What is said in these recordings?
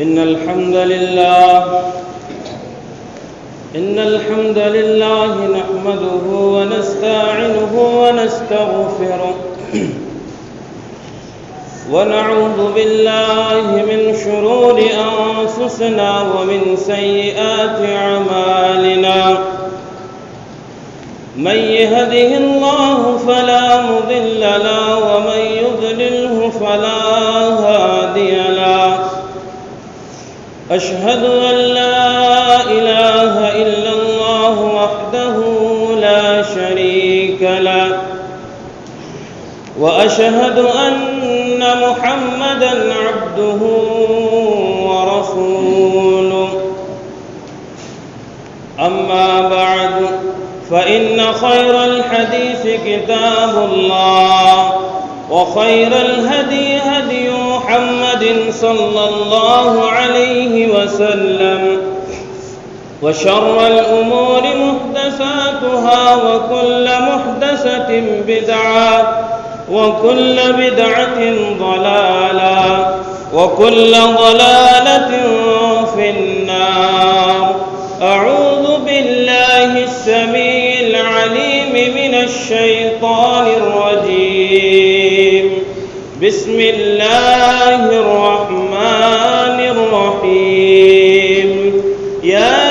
إن الحمد لله نحمده ونستعينه ونستغفره ونعوذ بالله من شرور أنفسنا ومن سيئات أعمالنا من يهده الله فلا مضل له ومن يضلله فلا هادي له أشهد أن لا إله إلا الله وحده لا شريك له وأشهد أن محمدًا عبده ورسوله أما بعد فإن خير الحديث كتاب الله وخير الهدي هدي محمد صلى الله عليه وسلم وشر الأمور محدثاتها وكل محدثة بدعة وكل بدعة ضلالة وكل ضلالة في النار. أعوذ بالله السميع العليم من الشيطان الرجيم. بسم الله الرحمن الرحيم. يا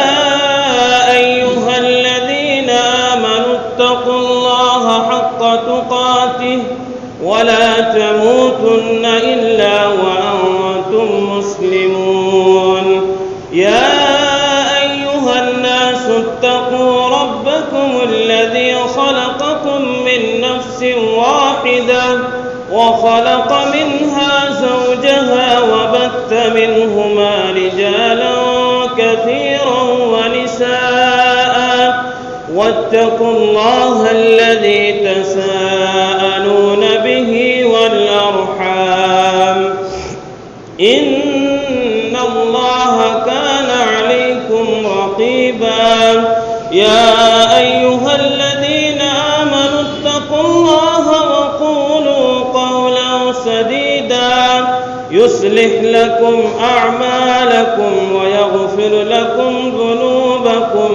أيها الذين آمنوا اتقوا الله حق تقاته ولا تموتن إلا وأنتم مسلمون. يا أيها الناس اتقوا ربكم الذي خلقكم من نفس واحدة وخلق منها زوجها وبث منهما رجالا كثيرا ونساء واتقوا الله الذي تساءلون به والأرحام إن الله كان عليكم رقيبا. يا أيها الذين آمنوا اتقوا الله وقولوا قولا سديدا يصلح لكم أعمالكم ويغفر لكم ذنوبكم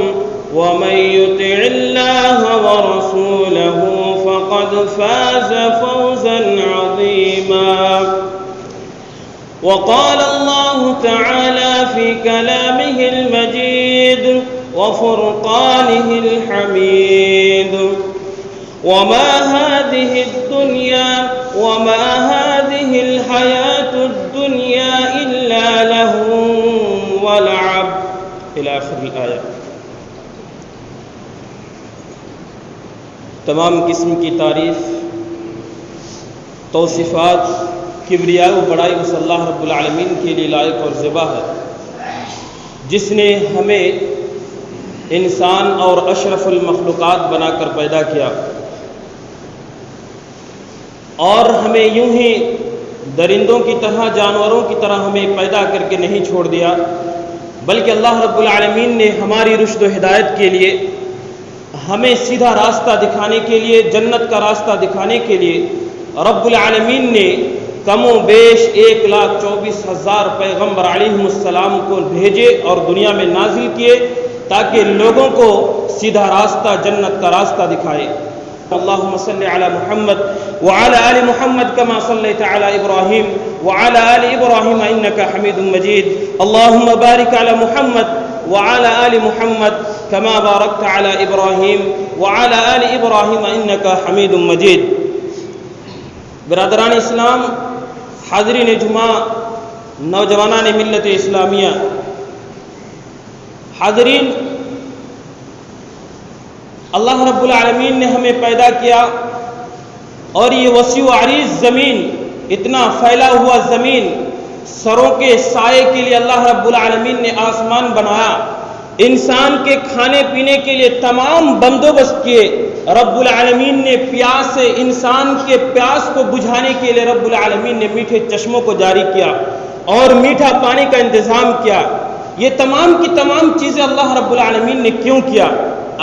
ومن يطع الله ورسوله فقد فاز فوزا عظيما. وقال الله تعالى في كلامه المجيد وفرقانه الحميد وما هذه الحياة الدنيا إلا لهو ولعب إلى آخر الآية. تمام قسم کی تعریف، توصیفات، کبریاء و بڑائی اس اللہ رب العالمین کے لیے لائق اور زیبا ہے جس نے ہمیں انسان اور اشرف المخلوقات بنا کر پیدا کیا اور ہمیں یوں ہی درندوں کی طرح، جانوروں کی طرح ہمیں پیدا کر کے نہیں چھوڑ دیا، بلکہ اللہ رب العالمین نے ہماری رشد و ہدایت کے لیے، ہمیں سیدھا راستہ دکھانے کے لیے، جنت کا راستہ دکھانے کے لیے رب العالمین نے کم و بیش 1,24,000 پیغمبر علیہم السلام کو بھیجے اور دنیا میں نازل کیے تاکہ لوگوں کو سیدھا راستہ، جنت کا راستہ دکھائے. اللہم صلی علی محمد وعلی آل محمد کما صلیت علی ابراہیم وعلی آل ابراہیم انک حمید مجید. اللہم بارک علی محمد وعلی آل محمد کما بارکت علی ابراہیم وعلی آل ابراہیم انک حمید مجید. برادران اسلام، حاضرین جمعہ، نوجوانان ملت اسلامیہ، حاضرین، اللہ رب العالمین نے ہمیں پیدا کیا اور یہ وسیع و عریض زمین، اتنا پھیلا ہوا زمین، سروں کے سائے کے لیے اللہ رب العالمین نے آسمان بنایا، انسان کے کھانے پینے کے لیے تمام بندوبست کیے. رب العالمین نے پیاس سے انسان کے پیاس کو بجھانے کے لیے رب العالمین نے میٹھے چشموں کو جاری کیا اور میٹھا پانی کا انتظام کیا. یہ تمام کی تمام چیزیں اللہ رب العالمین نے کیوں کیا؟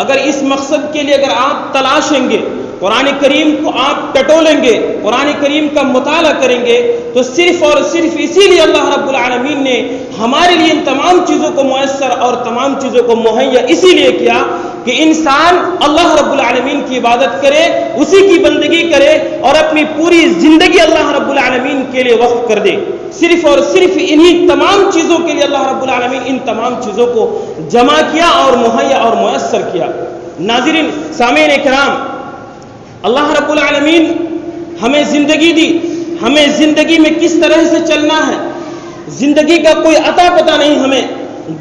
اگر اس مقصد کے لیے اگر آپ تلاشیں گے قرآن کریم کو آپ ٹٹولیں گے، قرآن کریم کا مطالعہ کریں گے، تو صرف اور صرف اسی لیے اللہ رب العالمین نے ہمارے لیے ان تمام چیزوں کو میسر اور تمام چیزوں کو مہیا اسی لیے کیا کہ انسان اللہ رب العالمین کی عبادت کرے، اسی کی بندگی کرے اور اپنی پوری زندگی اللہ رب العالمین کے لیے وقف کر دے۔ صرف اور صرف انہی تمام چیزوں کے لیے اللہ رب العالمین ان تمام چیزوں کو جمع کیا اور مہیا اور میسر کیا۔ ناظرین، سامعین کرام، اللہ رب العالمین ہمیں زندگی دی، ہمیں زندگی میں کس طرح سے چلنا ہے، زندگی کا کوئی عطا پتہ نہیں ہمیں۔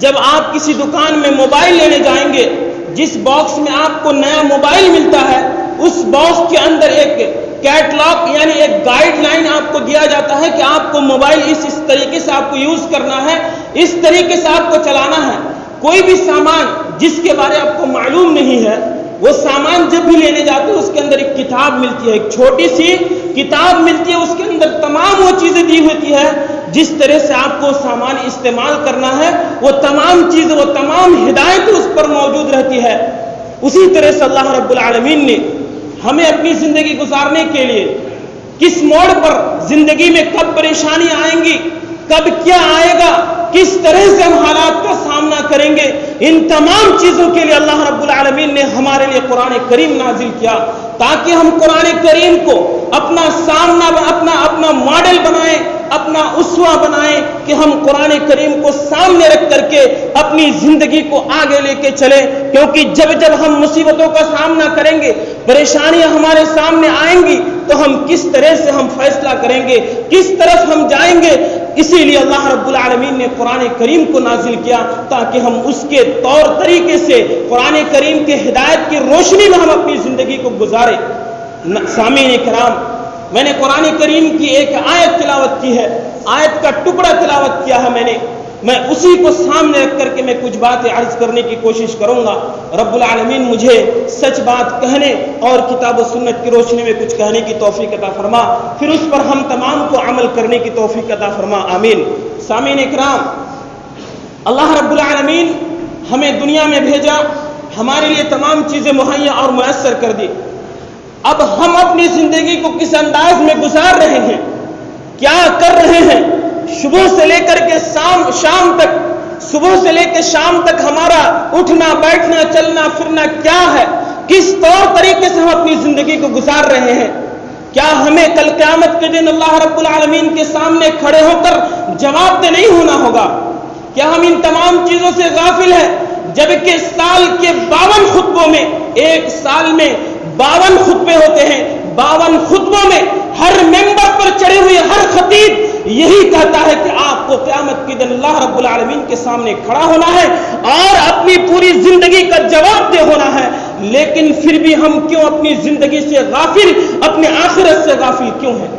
جب آپ کسی دکان میں موبائل لینے جائیں گے، جس باکس میں آپ کو نیا موبائل ملتا ہے، اس باکس کے اندر ایک کیٹلاگ یعنی ایک گائیڈ لائن آپ کو دیا جاتا ہے کہ آپ کو موبائل اس طریقے سے آپ کو یوز کرنا ہے، اس طریقے سے آپ کو چلانا ہے۔ کوئی بھی سامان جس کے بارے آپ کو معلوم نہیں ہے، وہ سامان جب بھی لینے جاتے ہیں اس کے اندر ایک کتاب ملتی ہے، ایک چھوٹی سی کتاب ملتی ہے، اس کے اندر تمام وہ چیزیں دی ہوتی ہے جس طرح سے آپ کو سامان استعمال کرنا ہے، وہ تمام چیزیں، وہ تمام ہدایت اس پر موجود رہتی ہے۔ اسی طرح سے اللہ رب العالمین نے ہمیں اپنی زندگی گزارنے کے لیے کس موڑ پر زندگی میں کب پریشانی آئیں گی، کب کیا آئے گا، کس طرح سے ہم حالات کا سامنا کریں گے، ان تمام چیزوں کے لیے اللہ رب العالمین نے ہمارے لیے قرآن کریم نازل کیا تاکہ ہم قرآن کریم کو اپنا سامنا، اپنا ماڈل بنائیں، اپنا اسوہ بنائیں کہ ہم قرآن کریم کو سامنے رکھ کر کے اپنی زندگی کو آگے لے کے چلیں۔ کیونکہ جب ہم مصیبتوں کا سامنا کریں گے، پریشانیاں ہمارے سامنے آئیں گی، تو ہم کس طرح سے ہم فیصلہ کریں گے، کس طرف ہم جائیں گے۔ اسی لیے اللہ رب العالمین نے قرآن کریم کو نازل کیا تاکہ ہم اس کے طور طریقے سے قرآن کریم کے ہدایت کی روشنی میں ہم اپنی زندگی کو گزاریں۔ سامعین کرام، میں نے قرآن کریم کی ایک آیت تلاوت کی ہے، آیت کا ٹکڑا تلاوت کیا ہے میں اسی کو سامنے رکھ کر کے میں کچھ باتیں عرض کرنے کی کوشش کروں گا۔ رب العالمین مجھے سچ بات کہنے اور کتاب و سنت کی روشنی میں کچھ کہنے کی توفیق عطا فرما، پھر اس پر ہم تمام کو عمل کرنے کی توفیق عطا فرما، آمین۔ سامعین اکرام، اللہ رب العالمین ہمیں دنیا میں بھیجا، ہمارے لیے تمام چیزیں مہیا اور میسر کر دی۔ اب ہم اپنی زندگی کو کس انداز میں گزار رہے ہیں، کیا کر رہے ہیں، صبح سے لے کر کے شام تک، صبح سے لے کے شام تک ہمارا اٹھنا بیٹھنا چلنا پھرنا کیا ہے، کس طور طریقے سے ہم اپنی زندگی کو گزار رہے ہیں۔ کیا ہمیں کل قیامت کے دن اللہ رب العالمین کے سامنے کھڑے ہو کر جواب دہ نہیں ہونا ہوگا؟ کیا ہم ان تمام چیزوں سے غافل ہیں؟ جبکہ سال کے 52 خطبوں میں، ایک سال میں 52 خطبے ہوتے ہیں، 52 خطبوں میں ہر ممبر پر چڑھے ہوئے ہر خطیب یہی کہتا ہے کہ آپ کو قیامت کے دن اللہ رب العالمین کے سامنے کھڑا ہونا ہے اور اپنی پوری زندگی کا جواب دہ ہونا ہے۔ لیکن پھر بھی ہم کیوں اپنی زندگی سے غافل، اپنے آخرت سے غافل کیوں ہیں؟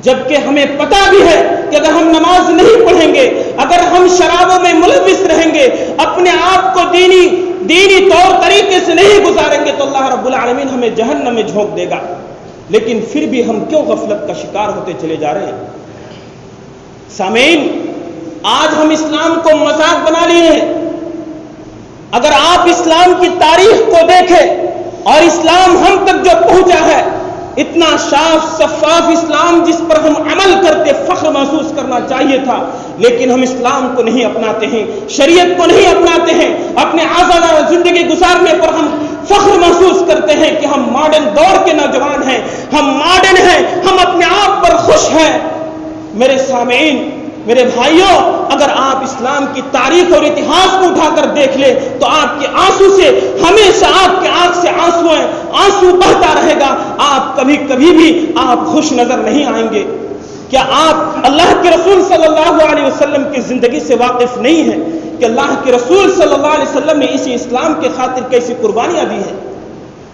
جبکہ ہمیں پتا بھی ہے کہ اگر ہم نماز نہیں پڑھیں گے، اگر ہم شرابوں میں ملوث رہیں گے، اپنے آپ کو دینی طور طریقے سے نہیں گزاریں گے، تو اللہ رب العالمین ہمیں جہنم میں جھونک دے گا۔ لیکن پھر بھی ہم کیوں غفلت کا شکار ہوتے چلے جا رہے ہیں؟ سامعین، آج ہم اسلام کو مذاق بنا لیے ہیں۔ اگر آپ اسلام کی تاریخ کو دیکھیں اور اسلام ہم تک جو پہنچا ہے، اتنا صاف شفاف اسلام جس پر ہم عمل کرتے فخر محسوس کرنا چاہیے تھا، لیکن ہم اسلام کو نہیں اپناتے ہیں، شریعت کو نہیں اپناتے ہیں، اپنے آزادانہ زندگی گزارنے پر ہم فخر محسوس کرتے ہیں کہ ہم ماڈرن دور کے نوجوان ہیں، ہم ماڈرن ہیں، ہم اپنے آپ پر خوش ہیں۔ میرے سامعین، میرے بھائیوں، اگر آپ اسلام کی تاریخ اور اتہاس کو اٹھا کر دیکھ لیں تو آپ کے آنسو سے ہمیشہ آپ کے آنکھ سے آنسو بہتا رہے گا، آپ کبھی بھی آپ خوش نظر نہیں آئیں گے۔ کیا آپ اللہ کے رسول صلی اللہ علیہ وسلم کی زندگی سے واقف نہیں ہیں کہ اللہ کے رسول صلی اللہ علیہ وسلم نے اسی اسلام کے خاطر کیسی قربانیاں دی ہیں،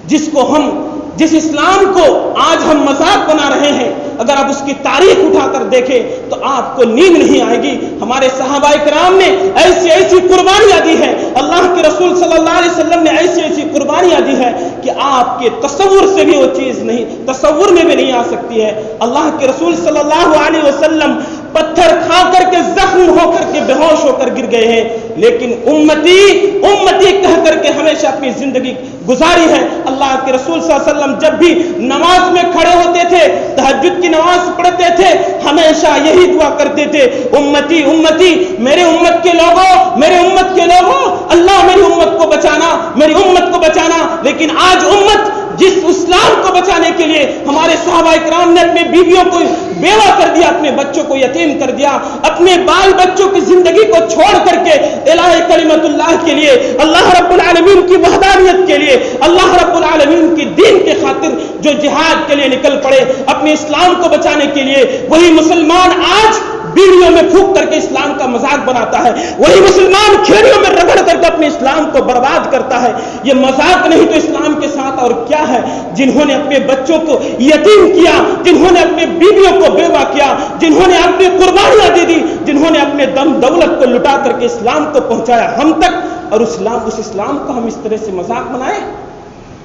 جس اسلام کو آج ہم مذاق بنا رہے ہیں؟ اگر آپ اس کی تاریخ اٹھا کر دیکھیں تو آپ کو نیند نہیں آئے گی۔ ہمارے صحابہ کرام نے ایسی قربانیاں دی ہیں، اللہ کے رسول صلی اللہ علیہ وسلم نے ایسی قربانیاں دی ہیں کہ آپ کے تصور سے بھی وہ چیز نہیں، تصور میں بھی نہیں آ سکتی ہے۔ اللہ کے رسول صلی اللہ علیہ وسلم پتھر کھا کر کے زخم ہو کر کے بے ہوش ہو کر گر گئے ہیں، لیکن امتی امتی کہہ کر کے ہمیشہ اپنی زندگی گزاری ہے۔ اللہ کے رسول صلی اللہ علیہ وسلم جب بھی نماز میں کھڑے ہوتے تھے، تہجد کی نماز پڑھتے تھے، ہمیشہ یہی دعا کرتے تھے، امتی امتی، میرے امت کے لوگوں، میرے امت کے لوگوں، اللہ میری امت کو بچانا، میری امت کو بچانا۔ لیکن آج امت جس اسلام کو بچانے کے لیے ہمارے صحابہ اکرام نے اپنے بیویوں کو بیوہ کر دیا، اپنے بچوں کو یتیم کر دیا، اپنے بال بچوں کی زندگی کو چھوڑ کر کے الہ کلمت اللہ کے لیے، اللہ رب العالمین کی وحدانیت کے لیے، اللہ رب العالمین کی دین کے خاطر جو جہاد کے لیے نکل پڑے اپنے اسلام کو بچانے کے لیے، وہی مسلمان آج بیڑیوں میں پھونک کر کے اسلام کا مذاق بناتا ہے، وہی مسلمان کھیڑیوں میں رگڑ کر کے اپنے اسلام کو برباد کرتا ہے۔ یہ مذاق نہیں تو اسلام کے ساتھ اور کیا ہے؟ جنہوں نے اپنے بچوں کو یتیم کیا، جنہوں نے اپنے بیویوں کو بیوہ کیا، جنہوں نے اپنی قربانیاں دے دی، جنہوں نے اپنے دم دولت کو لٹا کر کے اسلام کو پہنچایا ہم تک، اور اس اسلام کو ہم اس طرح سے مذاق بنائے،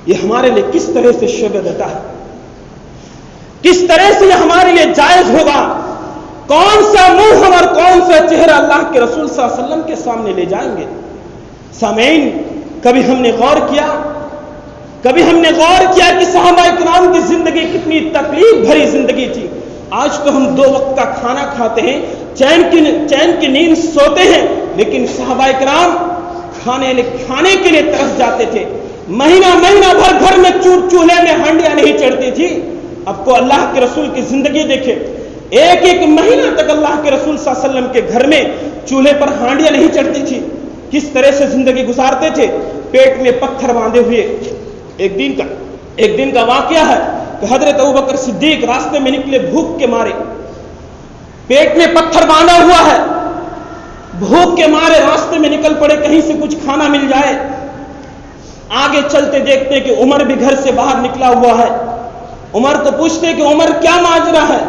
یہ ہمارے لیے کس طرح سے شعبہ دیتا ہے؟ کس طرح سے یہ ہمارے لیے جائز ہوگا؟ کون سا منہ ہم اور کون سا چہرہ اللہ کے رسول صلی اللہ علیہ وسلم کے سامنے لے جائیں گے؟ سامعین، کبھی ہم نے غور کیا کہ صحابہ اکرام کی زندگی کتنی تکلیف بھری زندگی تھی؟ آج تو ہم 2 وقت کا کھانا کھاتے ہیں، چین کی نیند سوتے ہیں، لیکن صحابہ اکرام کھانے کے لیے ترس جاتے تھے، مہینہ بھر گھر میں چولہے میں ہانڈیاں نہیں چڑھتی تھی۔ اب تو اللہ کے رسول کی زندگی دیکھے، ایک مہینہ تک اللہ کے رسول صلی اللہ علیہ وسلم کے گھر میں چولہے پر ہانڈیاں نہیں چڑھتی تھی، کس طرح سے زندگی گزارتے تھے؟ پیٹ میں پتھر باندھے ہوئے۔ ایک دن کا واقعہ ہے کہ حضرت ابوبکر صدیق راستے میں نکلے بھوک کے مارے، پیٹ میں پتھر باندھا ہوا ہے، بھوک کے مارے راستے میں نکل پڑے کہیں سے کچھ کھانا مل جائے۔ آگے چلتے دیکھتے کہ عمر بھی گھر سے باہر نکلا ہوا ہے۔ عمر کو پوچھتے کہ عمر کیا ماجرا ہے؟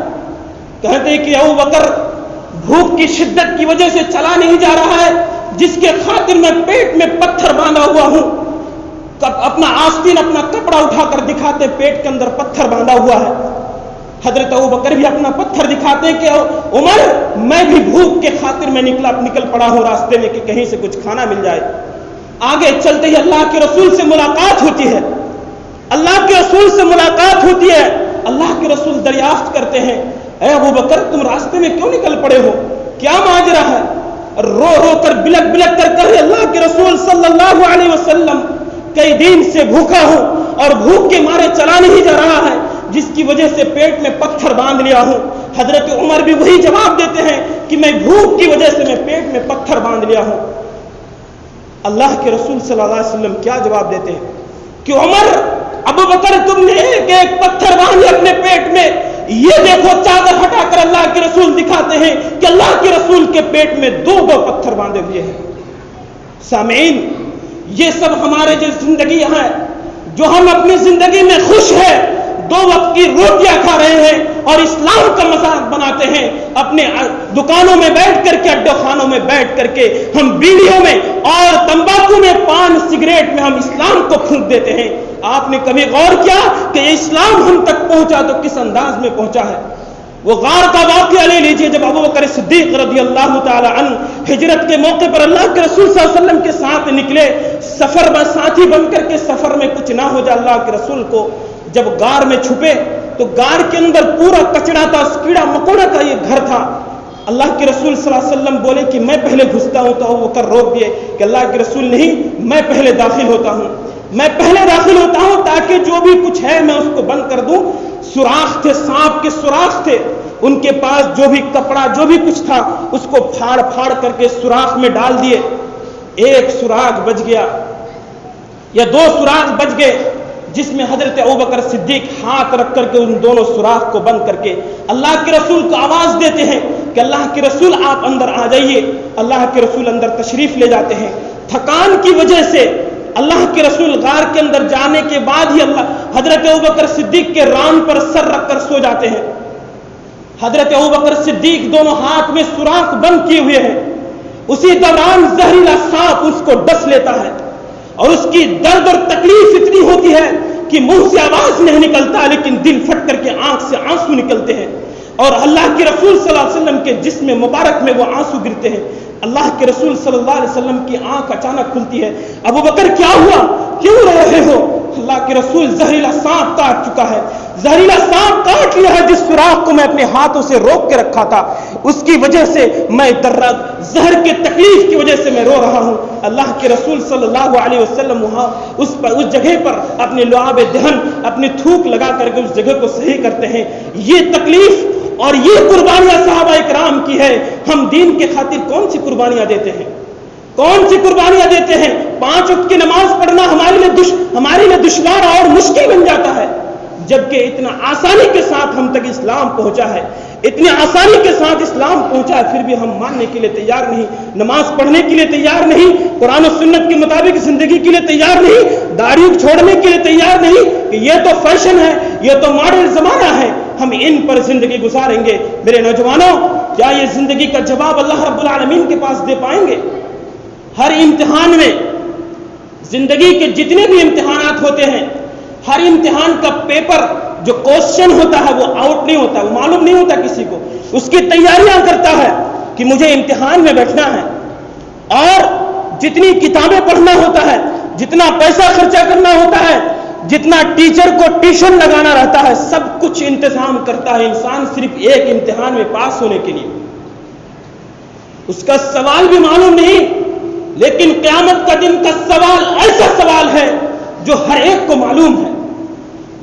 کہتے کہ ابوبکر بھوک کی شدت کی وجہ سے چلا نہیں جا رہا ہے، جس کے خاطر میں پیٹ میں پتھر باندھا ہوا ہوں۔ اپنا آستین، اپنا کپڑا اٹھا کر دکھاتے پیٹ کے اندر پتھر باندھا ہوا ہے۔ حضرت ابوبکر بھی اپنا پتھر دکھاتے کہ عمر میں بھی بھوک کے خاطر میں نکل پڑا ہوں راستے میں کہ کہیں سے کچھ کھانا مل جائے۔ آگے چلتے ہی اللہ کے رسول سے ملاقات ہوتی ہے، اللہ کے رسول سے ملاقات ہوتی ہے۔ اللہ کے رسول دریافت کرتے ہیں، اے ابوبکر تم راستے میں کیوں نکل پڑے ہو؟ کیا ماجرا ہے؟ رو کر بلک کر کہے اللہ کے رسول صلی اللہ علیہ وسلم، کئی دن سے بھوکا ہوں اور بھوک کے مارے چلا نہیں جا رہا ہے، جس کی وجہ سے پیٹ میں پتھر باندھ لیا ہوں۔ حضرت عمر بھی وہی جواب دیتے ہیں کہ میں بھوک کی وجہ سے میں پیٹ میں پتھر باندھ لیا ہوں۔ اللہ کے رسول صلی اللہ علیہ وسلم کیا جواب دیتے ہیں کہ عمر، ابوبکر تم نے ایک پتھر باندھے اپنے پیٹ میں، یہ دیکھو چادر ہٹا کر اللہ کے رسول دکھاتے ہیں کہ اللہ کے رسول کے پیٹ میں 2 پتھر باندھے ہوئے ہیں۔ سامعین، یہ سب ہمارے جو زندگی ہے، جو ہم اپنی زندگی میں خوش ہیں، 2 وقت کی روٹیاں کھا رہے ہیں اور اسلام کا مذاق بناتے ہیں، اپنے دکانوں میں بیٹھ کر کے، اڈے خانوں میں بیٹھ کر کے ہم بیڑیوں میں اور تمباکو میں، پان سگریٹ میں ہم اسلام کو پھونک دیتے ہیں۔ آپ نے کبھی غور کیا کہ یہ اسلام ہم تک پہنچا تو کس انداز میں پہنچا ہے؟ وہ غار کا واقعہ لے لیجئے، جب ابوبکر صدیق رضی اللہ تعالی عنہ ہجرت کے موقع پر اللہ کے رسول صلی اللہ علیہ وسلم کے ساتھ نکلے، سفر میں ساتھی بن کر کے، سفر میں کچھ نہ ہو جائے اللہ کے رسول کو، جب غار میں چھپے تو غار کے اندر پورا کچڑا تھا، کیڑا مکوڑا کا یہ گھر تھا۔ اللہ کے رسول صلی اللہ علیہ وسلم بولے کہ میں پہلے گھستا ہوں، تو ابوبکر روک دیے کہ اللہ کے رسول نہیں، میں پہلے داخل ہوتا ہوں تاکہ جو بھی کچھ ہے میں اس کو بند کر دوں۔ سوراخ تھے، سانپ کے سوراخ تھے، ان کے پاس جو بھی کپڑا جو بھی کچھ تھا اس کو پھاڑ کر کے سوراخ میں ڈال دیے۔ 1 سوراخ بچ گیا یا 2 سوراخ بچ گئے، جس میں حضرت ابوبکر صدیق ہاتھ رکھ کر کے ان دونوں سوراخ کو بند کر کے اللہ کے رسول کو آواز دیتے ہیں کہ اللہ کے رسول آپ اندر آ جائیے۔ اللہ کے رسول اندر تشریف لے جاتے ہیں۔ تھکان کی وجہ سے اللہ کے رسول غار کے اندر جانے کے بعد ہی حضرت ابوبکر صدیق کے ران پر سر رکھ کر سو جاتے ہیں۔ حضرت ابوبکر صدیق دونوں ہاتھ میں سوراخ بند کیے ہوئے ہیں، اسی دوران زہریلا سانپ اس کو ڈس لیتا ہے اور اس کی درد اور تکلیف اتنی ہوتی ہے کہ منہ سے آواز نہیں نکلتا، لیکن دل پھٹ کر کے آنکھ سے آنسو نکلتے ہیں۔ اور اللہ کے رسول صلی اللہ علیہ وسلم کے جسم مبارک میں وہ آنسو گرتے ہیں. اللہ کے رسول صلی اللہ علیہ وسلم کی آنکھ اچانک کھلتی ہے. ابو بکر کیا ہوا, کیوں رو رہے ہو؟ اللہ کے رسول زہریلا سانپ کاٹ چکا ہے, زہریلا سانپ کاٹ لیا ہے. جس سوراخ کو میں اپنے ہاتھوں سے روک کے رکھا تھا اس کی وجہ سے میں درد زہر کے تکلیف کی وجہ سے میں رو رہا ہوں. اللہ کے رسول صلی اللہ علیہ وسلم وہاں اس جگہ پر اپنے لعاب دہن اپنی تھوک لگا کر کے اس جگہ کو صحیح کرتے ہیں. یہ تکلیف اور یہ قربانیاں صحابہ کرام کی ہے. ہم دین کے خاطر کون سی قربانیاں دیتے ہیں, کون سی قربانیاں دیتے ہیں؟ 5 وقت کی نماز پڑھنا ہمارے لیے دشوار اور مشکل بن جاتا ہے, جبکہ اتنا آسانی کے ساتھ ہم تک اسلام پہنچا ہے, اتنی آسانی کے ساتھ اسلام پہنچا ہے, پھر بھی ہم ماننے کے لیے تیار نہیں, نماز پڑھنے کے لیے تیار نہیں, قرآن و سنت کے مطابق زندگی کے لیے تیار نہیں, داڑھی چھوڑنے کے لیے تیار نہیں کہ یہ تو فیشن ہے, یہ تو ماڈرن زمانہ ہے, ہم ان پر زندگی گزاریں گے. میرے نوجوانوں, کیا یہ زندگی کا جواب اللہ رب العالمین کے پاس دے پائیں گے؟ ہر امتحان میں, زندگی کے جتنے بھی امتحانات ہوتے ہیں, ہر امتحان کا پیپر جو کوشچن ہوتا ہے وہ آؤٹ نہیں ہوتا, وہ معلوم نہیں ہوتا کسی کو. اس کی تیاریاں کرتا ہے کہ مجھے امتحان میں بیٹھنا ہے, اور جتنی کتابیں پڑھنا ہوتا ہے, جتنا پیسہ خرچہ کرنا ہوتا ہے, جتنا ٹیچر کو ٹیوشن لگانا رہتا ہے, سب کچھ انتظام کرتا ہے انسان صرف ایک امتحان میں پاس ہونے کے لیے. اس کا سوال بھی معلوم نہیں, لیکن قیامت کا دن کا سوال ایسا سوال ہے جو ہر ایک کو معلوم ہے.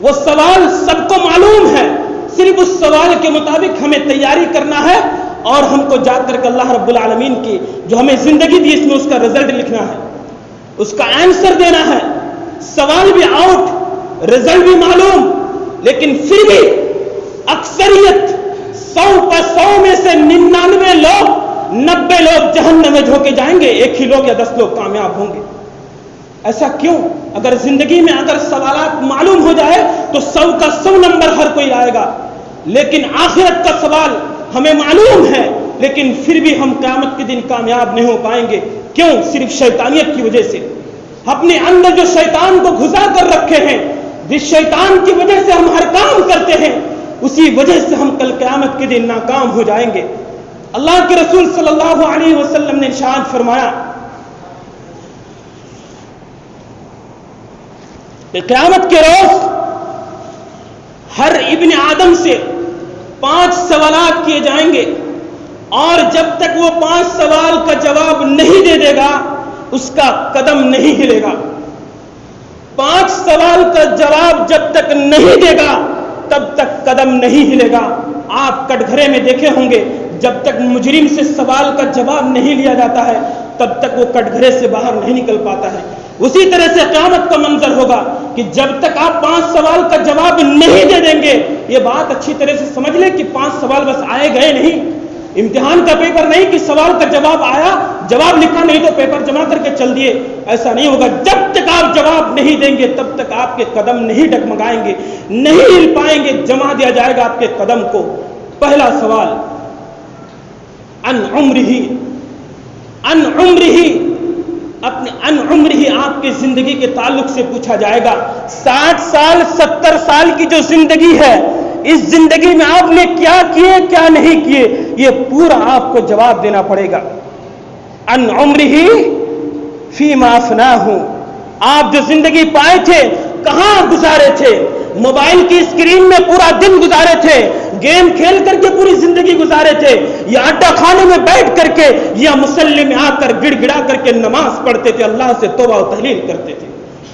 وہ سوال سب کو معلوم ہے, صرف اس سوال کے مطابق ہمیں تیاری کرنا ہے اور ہم کو جا کر کے اللہ رب العالمین کی جو ہمیں زندگی دی اس میں اس کا رزلٹ لکھنا ہے, اس کا آنسر دینا ہے. سوال بھی آؤٹ, رزلٹ بھی معلوم, لیکن پھر بھی اکثریت 100 میں سے 99 لوگ 90 لوگ جہنم میں دھوکے جائیں گے, 1 ہی لوگ یا 10 لوگ کامیاب ہوں گے. ایسا کیوں؟ اگر زندگی میں اگر سوالات معلوم ہو جائے تو 100 کا 100 نمبر ہر کوئی لائے گا, لیکن آخرت کا سوال ہمیں معلوم ہے لیکن پھر بھی ہم قیامت کے دن کامیاب نہیں ہو پائیں گے. کیوں؟ صرف شیطانیت کی وجہ سے. اپنے اندر جو شیطان کو گھسا کر رکھے ہیں, جس شیطان کی وجہ سے ہم ہر کام کرتے ہیں, اسی وجہ سے ہم کل قیامت کے دن ناکام ہو جائیں گے. اللہ کے رسول صلی اللہ علیہ وسلم نے ارشاد فرمایا کہ قیامت کے روز ہر ابن آدم سے 5 سوالات کیے جائیں گے, اور جب تک وہ 5 سوال کا جواب نہیں دے دے گا اس کا قدم نہیں ہلے گا. 5 سوال کا جواب جب تک نہیں دے گا تب تک قدم نہیں ہلے گا. آپ کٹ گھرے میں دیکھے ہوں گے, جب تک مجرم سے سوال کا جواب نہیں لیا جاتا ہے تب تک وہ کٹ گھرے سے باہر نہیں نکل پاتا ہے. اسی طرح سے قیامت کا منظر ہوگا کہ جب تک آپ 5 سوال کا جواب نہیں دے دیں گے, یہ بات اچھی طرح سے سمجھ لیں کہ 5 سوال بس آئے گئے نہیں, امتحان کا پیپر نہیں کہ سوال کا جواب آیا, جواب لکھا نہیں تو پیپر جمع کر کے چل دیے, ایسا نہیں ہوگا. جب تک آپ جواب نہیں دیں گے تب تک آپ کے قدم نہیں ڈگمگائیں گے, نہیں ہل پائیں گے, جمع دیا جائے گا آپ کے قدم کو. پہلا سوال ان عمرہ, آپ کی زندگی کے تعلق سے پوچھا جائے گا. 60 سال 70 سال کی جو زندگی ہے, اس زندگی میں آپ نے کیا کیے کیا نہیں کیے, یہ پورا آپ کو جواب دینا پڑے گا. ان عمرہ فیما افناہ, آپ جو زندگی پائے تھے کہاں گزارے تھے؟ موبائل کی اسکرین میں پورا دن گزارے تھے, گیم کھیل کر کے پوری زندگی گزارے تھے, یا اڈا خانے میں بیٹھ کر کے یا مصلی میں آ کر گڑ گڑا کر کے نماز پڑھتے تھے, اللہ سے توبہ و تحلیل کرتے تھے.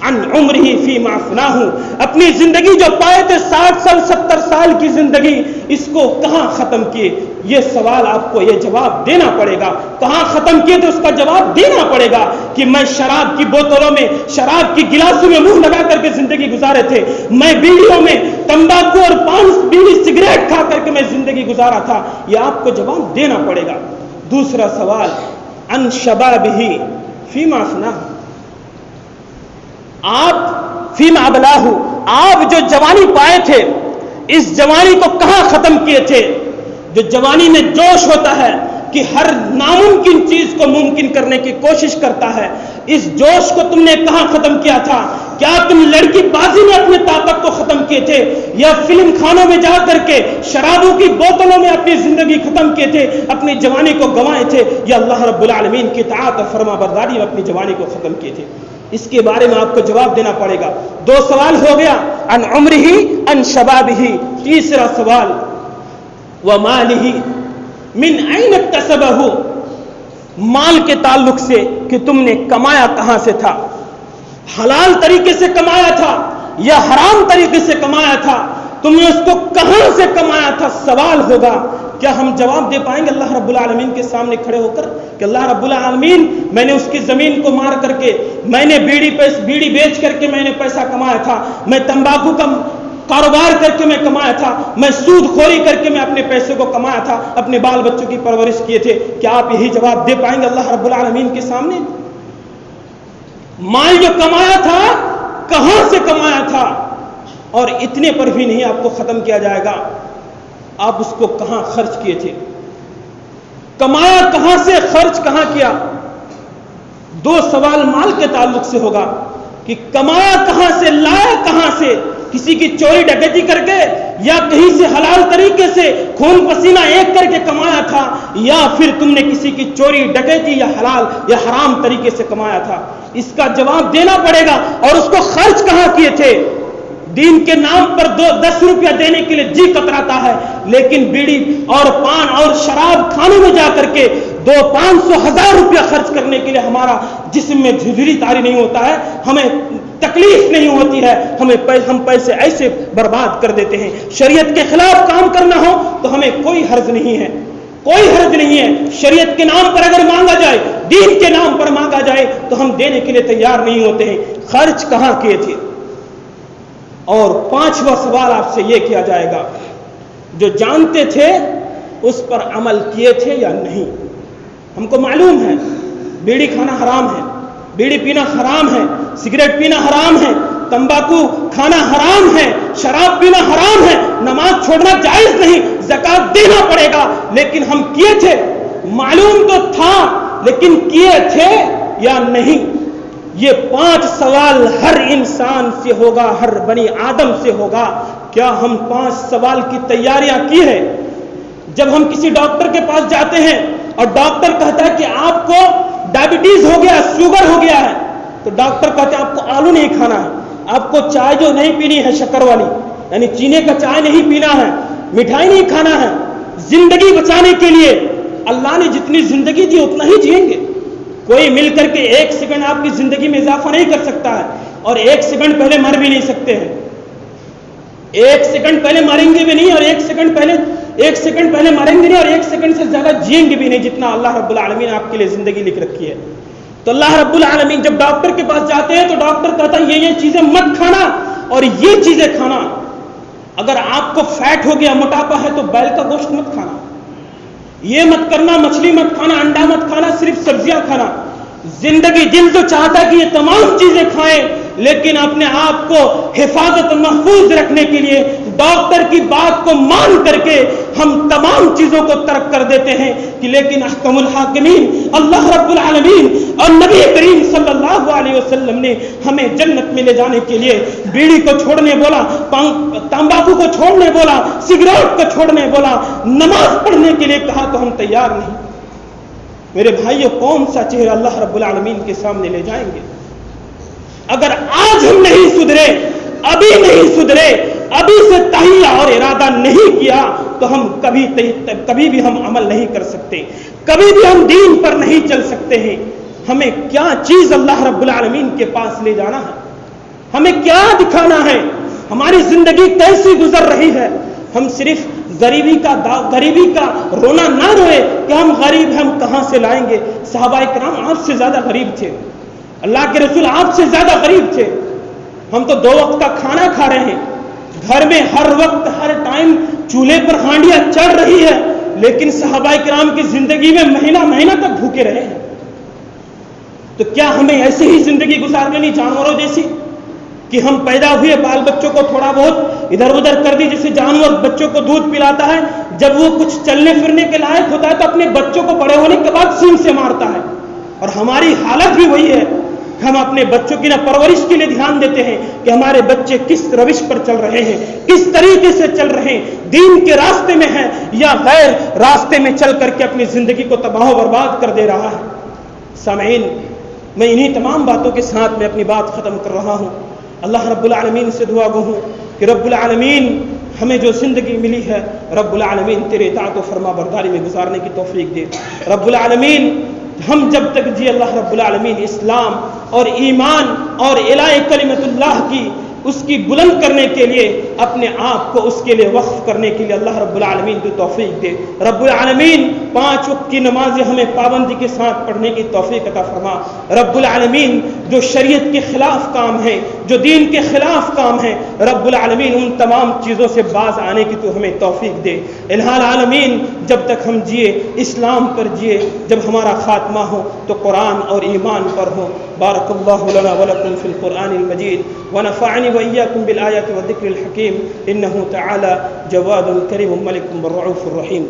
ان عمرہ فیما افناہ, اپنی زندگی جو پائے تھے 60 سال 70 سال کی زندگی, اس کو کہاں ختم کیے؟ یہ سوال آپ کو یہ جواب دینا پڑے گا. کہاں ختم کیے تو اس کا جواب دینا پڑے گا کہ میں شراب کی بوتلوں میں, شراب کی گلاسوں میں منہ لگا کر کے زندگی گزارے تھے, میں بیڑیوں میں تمباکو اور پان بیڑی سگریٹ کھا کر کے میں زندگی گزارا تھا, یہ آپ کو جواب دینا پڑے گا. دوسرا سوال ان شبابہ فیما افناہ, آپ فیما ابلاہ, آپ جو جوانی پائے تھے اس جوانی کو کہاں ختم کیے تھے؟ جو جوانی میں جوش ہوتا ہے کہ ہر ناممکن چیز کو ممکن کرنے کی کوشش کرتا ہے, اس جوش کو تم نے کہاں ختم کیا تھا؟ کیا تم لڑکی بازی میں اپنے طاقت کو ختم کیے تھے، یا فلم خانوں میں جا کر کے شرابوں کی بوتلوں میں اپنی زندگی ختم کیے تھے، اپنی جوانی کو گنوائے تھے، یا اللہ رب العالمین کی اطاعت اور فرما برداری میں اپنی جوانی کو ختم کیے تھے؟ اس کے بارے میں آپ کو جواب دینا پڑے گا۔ دو سوال ہو گیا، ان عمرہ ان شبابہ۔ تیسرا سوال ومالہ من این اکتسبہ، مال کے تعلق سے کہ تم نے کمایا کہاں سے تھا، حلال طریقے سے کمایا تھا یا حرام طریقے سے کمایا تھا، تم نے اس کو کہاں سے کمایا تھا؟ سوال ہوگا، کیا ہم جواب دے پائیں گے اللہ رب العالمین کے سامنے کھڑے ہو کر کہ اللہ رب العالمین میں نے اس کی زمین کو مار کر کے، میں نے بیڑی بیچ کر کے میں نے پیسہ کمایا تھا، میں تمباکو کا کاروبار کر کے میں کمایا تھا، میں سود خوری کر کے میں اپنے پیسے کو کمایا تھا، اپنے بال بچوں کی پرورش کیے تھے؟ کیا آپ یہی جواب دے پائیں گے اللہ رب العالمین کے سامنے؟ مال جو کمایا تھا کہاں سے کمایا تھا؟ اور اتنے پر بھی نہیں آپ کو ختم کیا جائے گا، آپ اس کو کہاں خرچ کیے تھے؟ کمایا کہاں سے، خرچ کہاں کیا؟ دو سوال مال کے تعلق سے ہوگا کہ کمایا کہاں سے، لایا کہاں سے، کسی کی چوری ڈکیتی کر کے یا کہیں سے حلال طریقے سے خون پسینہ ایک کر کے کمایا تھا، یا پھر تم نے کسی کی چوری ڈکیتی یا حلال یا حرام طریقے سے کمایا تھا؟ اس کا جواب دینا پڑے گا۔ اور اس کو خرچ کہاں کیے تھے؟ دین کے نام پر 10 روپیہ دینے کے لیے جی کتراتا ہے، لیکن بیڑی اور پان اور شراب کھانے میں جا کر کے 200-500-1000 روپیہ خرچ کرنے کے لیے ہمارا جسم میں جھرجھری طاری نہیں ہوتا ہے، ہمیں تکلیف نہیں ہوتی ہے، ہم پیسے ایسے برباد کر دیتے ہیں۔ شریعت کے خلاف کام کرنا ہو تو ہمیں کوئی حرج نہیں ہے، کوئی حرج نہیں ہے۔ شریعت کے نام پر اگر مانگا جائے، دین کے نام پر مانگا جائے تو ہم دینے کے لیے تیار نہیں ہوتے ہیں۔ خرچ کہاں کیے تھے؟ اور 5واں سوال آپ سے یہ کیا جائے گا، جو جانتے تھے اس پر عمل کیے تھے یا نہیں؟ ہم کو معلوم ہے بیڑی کھانا حرام ہے، بیڑی پینا حرام ہے، سگریٹ پینا حرام ہے، تمباکو کھانا حرام ہے، شراب پینا حرام ہے، نماز چھوڑنا جائز نہیں، زکات دینا پڑے گا، لیکن ہم کیے تھے؟ معلوم تو تھا لیکن کیے تھے یا نہیں؟ یہ 5 سوال ہر انسان سے ہوگا، ہر بنی آدم سے ہوگا۔ کیا ہم 5 سوال کی تیاریاں کی ہے؟ جب ہم کسی ڈاکٹر کے پاس جاتے ہیں اور ڈاکٹر کہتا ہے کہ آپ کو ڈائبٹیز ہو گیا، شوگر ہو گیا ہے، تو ڈاکٹر کہتا ہے آپ کو آلو نہیں کھانا ہے، آپ کو چائے جو نہیں پینی ہے شکر والی، یعنی چینے کا چائے نہیں پینا ہے، مٹھائی نہیں کھانا ہے۔ زندگی بچانے کے لیے اللہ نے جتنی زندگی دی اتنا ہی جئیں گے۔ کوئی مل کر کے 1 سیکنڈ آپ کی زندگی میں اضافہ نہیں کر سکتا ہے، اور 1 سیکنڈ پہلے مر بھی نہیں سکتے ہیں۔ 1 سیکنڈ پہلے مریں گے بھی نہیں، اور 1 سیکنڈ پہلے مریں گے نہیں، اور 1 سیکنڈ سے زیادہ جئیں گے بھی نہیں جتنا اللہ رب العالمین نے آپ کے لیے زندگی لکھ رکھی ہے۔ تو اللہ رب العالمین جب ڈاکٹر کے پاس جاتے ہیں تو ڈاکٹر کہتا ہے یہ چیزیں مت کھانا اور یہ چیزیں کھانا۔ اگر آپ کو فیٹ ہو گیا، موٹاپا ہے، تو بیل کا گوشت مت کھانا، یہ مت کرنا، مچھلی مت کھانا، انڈا مت کھانا، صرف سبزیاں کھانا۔ زندگی دل تو چاہتا ہے کہ یہ تمام چیزیں کھائیں، لیکن اپنے آپ کو حفاظت محفوظ رکھنے کے لیے ڈاکٹر کی بات کو مان کر کے ہم تمام چیزوں کو ترک کر دیتے ہیں کہ لیکن احکم الحاکمین اللہ رب العالمین اور نبی کریم صلی اللہ علیہ وسلم نے ہمیں جنت میں لے جانے کے لیے بیڑی کو چھوڑنے بولا، تمباکو کو چھوڑنے بولا، سگریٹ کو چھوڑنے بولا، نماز پڑھنے کے لیے کہا تو ہم تیار نہیں۔ میرے بھائیو، کون سا چہرہ اللہ رب العالمین کے سامنے لے جائیں گے؟ اگر آج ہم نہیں سدھرے، ابھی نہیں سدھرے، ابھی سے تہیہ اور ارادہ نہیں کیا تو ہم کبھی بھی ہم عمل نہیں کر سکتے، کبھی بھی ہم دین پر نہیں چل سکتے ہیں۔ ہمیں کیا چیز اللہ رب العالمین کے پاس لے جانا ہے، ہمیں کیا دکھانا ہے، ہماری زندگی کیسی گزر رہی ہے۔ ہم صرف غریبی کا رونا نہ روئے کہ ہم غریب ہیں، ہم کہاں سے لائیں گے؟ صحابہ کرام آپ سے زیادہ غریب تھے، اللہ کے رسول آپ سے زیادہ غریب تھے۔ ہم تو 2 وقت کا کھانا کھا رہے ہیں، گھر میں ہر وقت ہر ٹائم چولہے پر ہانڈیاں چڑھ رہی ہے، لیکن صحابہ کرام کی زندگی میں مہینہ تک بھوکے رہے ہیں۔ تو کیا ہمیں ایسی ہی زندگی گزار لینی جانوروں جیسی کہ ہم پیدا ہوئے بال بچوں کو تھوڑا بہت ادھر ادھر کر دی؟ جیسے جانور بچوں کو دودھ پلاتا ہے، جب وہ کچھ چلنے پھرنے کے لائق ہوتا ہے تو اپنے بچوں کو بڑے ہونے کے بعد سینگ سے مارتا ہے، اور ہماری حالت بھی وہی ہے۔ ہم اپنے بچوں کی نہ پرورش کے لیے دھیان دیتے ہیں کہ ہمارے بچے کس روش پر چل رہے ہیں، کس طریقے سے چل رہے ہیں، دین کے راستے میں ہیں یا غیر راستے میں چل کر کے اپنی زندگی کو تباہ و برباد کر دے رہا ہے۔ سامعین، میں انہی تمام باتوں کے ساتھ میں اپنی بات ختم کر رہا ہوں۔ اللہ رب العالمین سے دعا گو ہوں کہ رب العالمین ہمیں جو زندگی ملی ہے رب العالمین تیرے اطاعت و فرما برداری میں گزارنے کی توفیق دے۔ رب العالمین ہم جب تک جی اللہ رب العالمین اسلام اور ایمان اور اعلاء کلمت اللہ کی اس کی بلند کرنے کے لیے اپنے آپ کو اس کے لیے وقف کرنے کے لیے اللہ رب العالمین کو توفیق دے۔ رب العالمین 5 وقت کی نمازیں ہمیں پابندی کے ساتھ پڑھنے کی توفیق عطا فرما۔ رب العالمین جو شریعت کے خلاف کام ہے، جو دین کے خلاف کام ہے، رب العالمین ان تمام چیزوں سے باز آنے کی تو ہمیں توفیق دے۔ الہ العالمین جب تک ہم جیے اسلام پر جیے، جب ہمارا خاتمہ ہو تو قرآن اور ایمان پر ہو۔ بارک اللہ لنا ولکم فی القرآن المجید ونفعنی وإياكم بالآيات والذكر الحكيم إنه تعالى جواد كريم ملك بالرعوف الرحيم۔